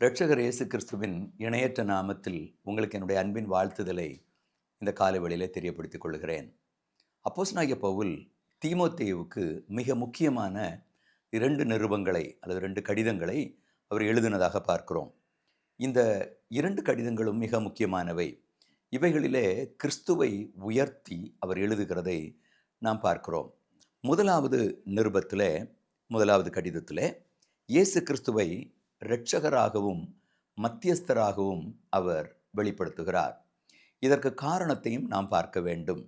இரட்சகர் இயேசு கிறிஸ்துவின் இணையற்ற நாமத்தில் உங்களுக்கு என்னுடைய அன்பின் வாழ்த்துதலை இந்த காலை வேளையிலே தெரியப்படுத்திக் கொள்கிறேன். அப்போஸ்தலனாகிய பவுல் தீமோத்தேயுவுக்கு மிக முக்கியமான 2 நிருபங்களை அல்லது 2 கடிதங்களை அவர் எழுதினதாக பார்க்கிறோம். இந்த 2 கடிதங்களும் மிக முக்கியமானவை. இவைகளிலே கிறிஸ்துவை உயர்த்தி அவர் எழுதுகிறதை நாம் பார்க்கிறோம். முதலாவது நிருபத்திலே, முதலாவது கடிதத்திலே இயேசு கிறிஸ்துவை இரட்சகராகவும் மத்தியஸ்தராகவும் அவர் வெளிப்படுத்துகிறார். இதற்கு காரணத்தையும் நாம் பார்க்க வேண்டும்.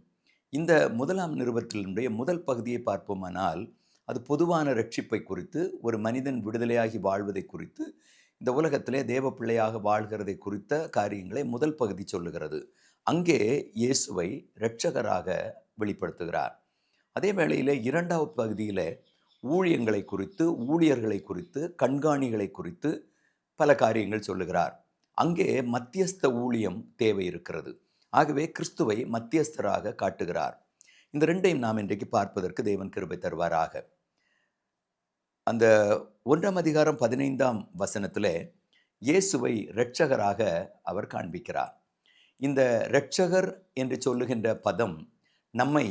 இந்த முதலாம் நிருபத்தினுடைய முதல் பகுதியை பார்ப்போமானால், அது பொதுவான ரட்சிப்பை குறித்து, ஒரு மனிதன் விடுதலையாகி வாழ்வதை குறித்து, இந்த உலகத்திலே தேவ பிள்ளையாக வாழ்கிறதை குறித்த காரியங்களை முதல் பகுதி சொல்லுகிறது. அங்கே இயேசுவை இரட்சகராக வெளிப்படுத்துகிறார். அதே வேளையிலே இரண்டாவது பகுதியில் ஊழியங்களை குறித்து, ஊழியர்களை குறித்து, கண்காணிகளை குறித்து பல காரியங்கள் சொல்லுகிறார். அங்கே மத்தியஸ்த ஊழியம் தேவை இருக்கிறது. ஆகவே கிறிஸ்துவை மத்தியஸ்தராக காட்டுகிறார். இந்த ரெண்டையும் நாம் இன்றைக்கு பார்ப்பதற்கு தேவன் கிருபை தருவாராக. அந்த 1ஆம் அதிகாரம் 15ஆம் வசனத்திலே இயேசுவை இரட்சகராக அவர் காண்பிக்கிறார். இந்த இரட்சகர் என்று சொல்லுகின்ற பதம் நம்மை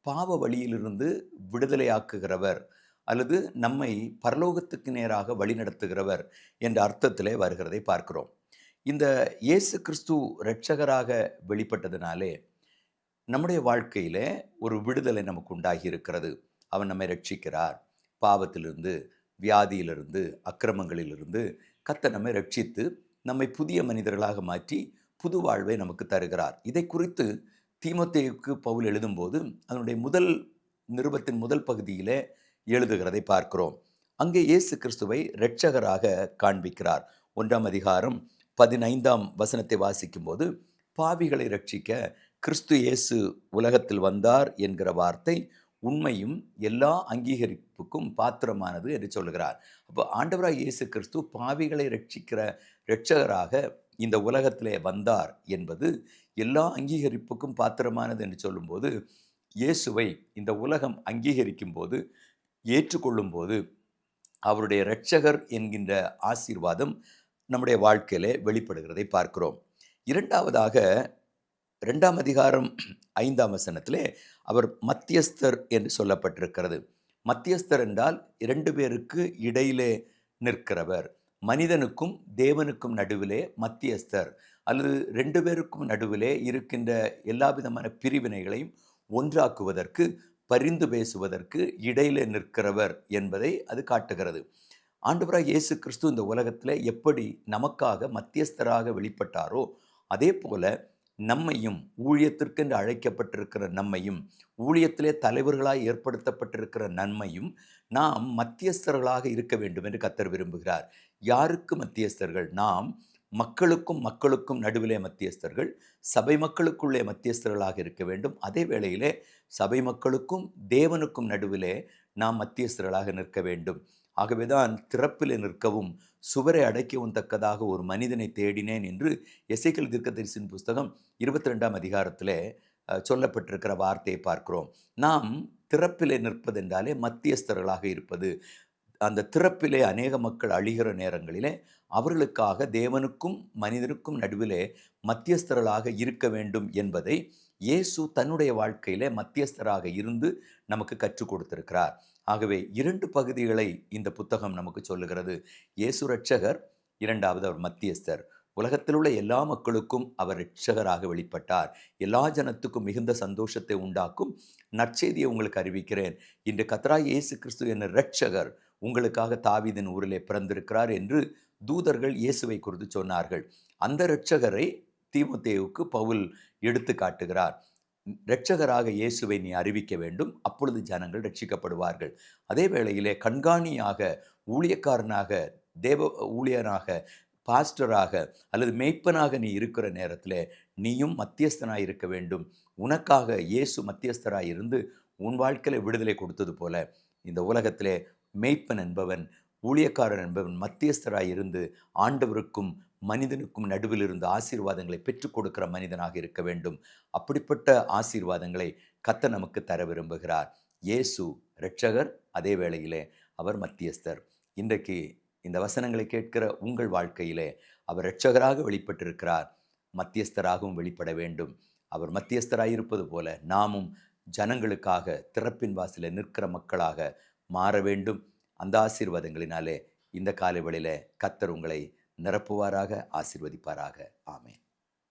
பாவ வழியிலிருந்து விடுதலையாக்குகிறவர் அல்லது நம்மை பரலோகத்துக்கு நேராக வழிநடத்துகிறவர் என்ற அர்த்தத்திலே வருகிறதை பார்க்கிறோம். இந்த இயேசு கிறிஸ்து இரட்சகராக வெளிப்பட்டதினாலே நம்முடைய வாழ்க்கையிலே ஒரு விடுதலை நமக்கு உண்டாகி இருக்கிறது. அவன் நம்மை ரட்சிக்கிறார். பாவத்திலிருந்து, வியாதியிலிருந்து, அக்கிரமங்களிலிருந்து கர்த்தர் நம்மை ரட்சித்து நம்மை புதிய மனிதர்களாக மாற்றி புது வாழ்வை நமக்கு தருகிறார். இதை குறித்து தீமோத்தேயுவுக்கு பவுல் எழுதும்போது அதனுடைய முதல் நிருபத்தின் முதல் பகுதியிலே எழுதுகிறதை பார்க்கிறோம். அங்கே இயேசு கிறிஸ்துவை இரட்சகராக காண்பிக்கிறார். 1ஆம் அதிகாரம் 15ஆம் வசனத்தை வாசிக்கும் போது, பாவிகளை ரட்சிக்க கிறிஸ்து இயேசு உலகத்தில் வந்தார் என்கிற வார்த்தை உண்மையும் எல்லா அங்கீகரிப்புக்கும் பாத்திரமானது என்று சொல்கிறார். அப்போ ஆண்டவராய் இயேசு கிறிஸ்து பாவிகளை ரட்சிக்கிற இரட்சகராக இந்த உலகத்திலே வந்தார் என்பது எல்லா அங்கீகரிப்புக்கும் பாத்திரமானது என்று சொல்லும்போது, இயேசுவை இந்த உலகம் அங்கீகரிக்கும் போது, ஏற்றுக்கொள்ளும் போது அவருடைய இரட்சகர் என்கின்ற ஆசீர்வாதம் நம்முடைய வாழ்க்கையிலே வெளிப்படுகிறதை பார்க்கிறோம். இரண்டாவதாக 2ஆம் அதிகாரம் 5ஆம் வசனத்திலே அவர் மத்தியஸ்தர் என்று சொல்லப்பட்டிருக்கிறது. மத்தியஸ்தர் என்றால் 2 பேருக்கு இடையிலே நிற்கிறவர். மனிதனுக்கும் தேவனுக்கும் நடுவிலே மத்தியஸ்தர் அல்லது 2 பேருக்கும் நடுவிலே இருக்கின்ற எல்லா விதமான பிரிவினைகளையும் ஒன்றாக்குவதற்கு, பரிந்து பேசுவதற்கு இடையிலே நிற்கிறவர் என்பதை அது காட்டுகிறது. ஆண்டவராய் இயேசு கிறிஸ்து இந்த உலகத்தில் எப்படி நமக்காக மத்தியஸ்தராக வெளிப்பட்டாரோ, அதே போல நம்மையும், ஊழியத்திற்கென்று அழைக்கப்பட்டிருக்கிற நம்மையும், ஊழியத்திலே தலைவர்களாய் ஏற்படுத்தப்பட்டிருக்கிற நம்மையும் நாம் மத்தியஸ்தர்களாக இருக்க வேண்டும் என்று கர்த்தர் விரும்புகிறார். யாருக்கு மத்தியஸ்தர்கள்? நாம் மக்களுக்கும் மக்களுக்கும் நடுவிலே மத்தியஸ்தர்கள், சபை மக்களுக்குள்ளே மத்தியஸ்தர்களாக இருக்க வேண்டும். அதே வேளையிலே சபை மக்களுக்கும் தேவனுக்கும் நடுவிலே நாம் மத்தியஸ்தர்களாக நிற்க வேண்டும். ஆகவேதான் திறப்பிலே நிற்கவும் சுவரை அடைக்கவும் தக்கதாக ஒரு மனிதனை தேடினேன் என்று எசேக்கியேல் தீர்க்கதரிசியின் புஸ்தகம் 22ஆம் அதிகாரத்திலே சொல்லப்பட்டிருக்கிற வார்த்தையை பார்க்கிறோம். நாம் திறப்பிலே நிற்பதென்றாலே மத்தியஸ்தர்களாக இருப்பது. அந்த திறப்பிலே அநேக மக்கள் அழிகிற நேரங்களிலே அவர்களுக்காக தேவனுக்கும் மனிதனுக்கும் நடுவிலே மத்தியஸ்தர்களாக இருக்க வேண்டும் என்பதை இயேசு தன்னுடைய வாழ்க்கையிலே மத்தியஸ்தராக இருந்து நமக்கு கற்றுக் கொடுத்திருக்கிறார். ஆகவே 2 பகுதிகளை இந்த புத்தகம் நமக்கு சொல்லுகிறது. இயேசு இரட்சகர், இரண்டாவது அவர் மத்தியஸ்தர். உலகத்தில் உள்ள எல்லா மக்களுக்கும் அவர் இரட்சகராக வெளிப்பட்டார். எல்லா ஜனத்துக்கும் மிகுந்த சந்தோஷத்தை உண்டாக்கும் நற்செய்தியை உங்களுக்கு அறிவிக்கிறேன். இன்று கர்த்தராகிய இயேசு கிறிஸ்து என்ற இரட்சகர் உங்களுக்காக தாவீதின் ஊரிலே பிறந்திருக்கிறார் என்று தூதர்கள் இயேசுவை குறித்து சொன்னார்கள். அந்த இரட்சகரை தீமோத்தேயுவுக்கு பவுல் எடுத்து காட்டுகிறார். இரட்சகராக இயேசுவை நீ அறிவிக்க வேண்டும், அப்பொழுது ஜனங்கள் ரட்சிக்கப்படுவார்கள். அதே வேளையிலே கண்காணியாக, ஊழியக்காரனாக, தேவ ஊழியனாக, பாஸ்டராக அல்லது மேய்ப்பனாக நீ இருக்கிற நேரத்தில் நீயும் மத்தியஸ்தனாக இருக்க வேண்டும். உனக்காக இயேசு மத்தியஸ்தராக இருந்து உன் வாழ்க்கையில் விடுதலை கொடுத்தது போல இந்த உலகத்திலே மேய்ப்பன் என்பவன், ஊழியக்காரன் என்பவன் மத்தியஸ்தராய் இருந்து ஆண்டவருக்கும் மனிதனுக்கும் நடுவில் இருந்து ஆசீர்வாதங்களை பெற்றுக் கொடுக்கிற மனிதனாக இருக்க வேண்டும். அப்படிப்பட்ட ஆசீர்வாதங்களை கர்த்தர் நமக்கு தர விரும்புகிறார். இயேசு இரட்சகர், அதே வேளையிலே அவர் மத்தியஸ்தர். இன்றைக்கு இந்த வசனங்களை கேட்கிற உங்கள் வாழ்க்கையிலே அவர் இரட்சகராக வெளிப்பட்டிருக்கிறார், மத்தியஸ்தராகவும் வெளிப்பட வேண்டும். அவர் மத்தியஸ்தராக இருப்பது போல நாமும் ஜனங்களுக்காக திறப்பின் வாசலில் நிற்கிற மக்களாக மாற வேண்டும். அந்த ஆசீர்வாதங்களினாலே இந்த காலை வேளையிலே கர்த்தர் உங்களை நிரப்புவாராக, ஆசீர்வதிப்பாராக. ஆமென்.